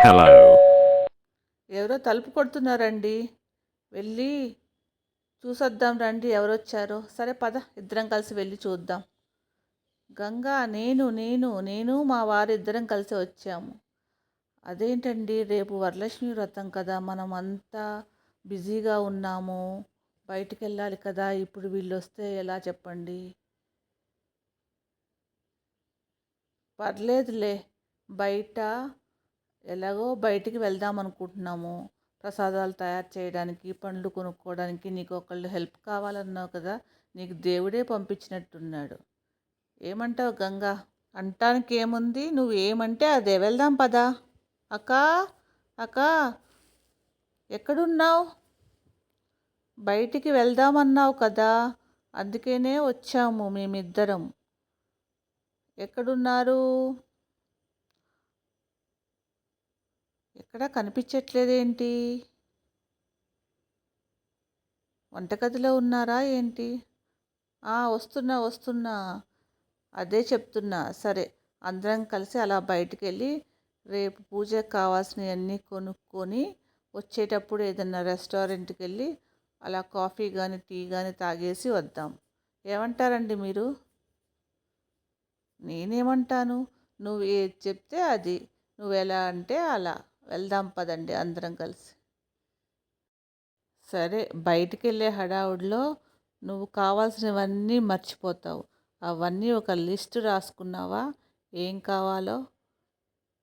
Hello. ఎవరో తలుపు కొడుతున్నారండి. వెళ్ళి చూసొద్దాం రండి ఎవరొచ్చారో. సరే పద ఇద్దరం కలిసి వెళ్ళి చూద్దాం. గంగా నేను మా వారిద్దరం కలిసి వచ్చాము. అదేంటండి రేపు వరలక్ష్మి వ్రతం కదా మనం అంతా బిజీగా ఉన్నాము. బయటికి వెళ్ళాలి కదా ఇప్పుడు వీళ్ళొస్తే ఎలా చెప్పండి. పర్లేదులే బయట ఎలాగో బయటికి వెళ్దాం అనుకుంటున్నాము. ప్రసాదాలు తయారు చేయడానికి, పండ్లు కొనుక్కోవడానికి నీకు ఒకళ్ళు హెల్ప్ కావాలన్నావు కదా. నీకు దేవుడే పంపించినట్టున్నాడు. ఏమంటావు గంగా? అంటానికి ఏముంది, నువ్వు ఏమంటే అదే. వెళ్దాం పదా. అక్కా అక్కా ఎక్కడున్నావు? బయటికి వెళ్దామన్నావు కదా, అందుకనే వచ్చాము మేమిద్దరం. ఎక్కడున్నారు? ఎక్కడా కనిపించట్లేదేంటి? వంటగదిలో ఉన్నారా ఏంటి? వస్తున్నా. అదే చెప్తున్నా. సరే అందరం కలిసి అలా బయటికి వెళ్ళి రేపు పూజకు కావాల్సినవన్నీ కొనుక్కొని వచ్చేటప్పుడు ఏదన్నా రెస్టారెంట్కి వెళ్ళి అలా కాఫీ కానీ టీ కానీ తాగేసి వద్దాం. ఏమంటారండి మీరు? నేనేమంటాను, నువ్వు ఏది చెప్తే అది. నువ్వు ఎలా అంటే అలా. వెళ్దాం పదండి అందరం కలిసి. సరే బయటికి వెళ్ళే హడావుడిలో నువ్వు కావాల్సినవన్నీ మర్చిపోతావు. అవన్నీ ఒక లిస్టు రాసుకున్నావా? ఏం కావాలో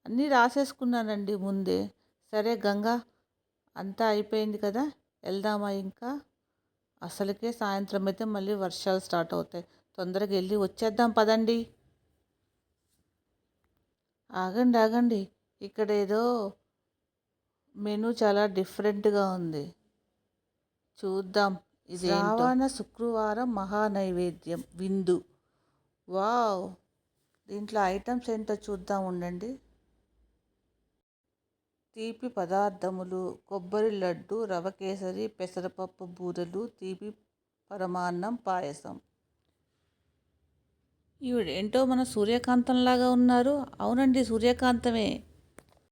అన్నీ రాసేసుకున్నానండి ముందే. సరే గంగా, అంతా అయిపోయింది కదా, వెళ్దామా ఇంకా? అసలుకే సాయంత్రం అయితే మళ్ళీ వర్షాలు స్టార్ట్ అవుతాయి. తొందరగా వెళ్ళి వచ్చేద్దాం పదండి. ఆగండి, ఇక్కడ ఏదో మెనూ చాలా డిఫరెంట్గా ఉంది. చూద్దాం ఇదేంటో. శ్రావణ శుక్రవారం మహానైవేద్యం విందు. వావ్! దీంట్లో ఐటమ్స్ ఏంటో చూద్దాం ఉండండి. తీపి పదార్థములు: కొబ్బరి లడ్డు, రవ కేసరి, పెసరపప్పు బూరెలు, తీపి పరమాన్నం, పాయసం. ఈవిడేంటో మన సూర్యకాంతంలాగా ఉన్నారు. అవునండి సూర్యకాంతమే.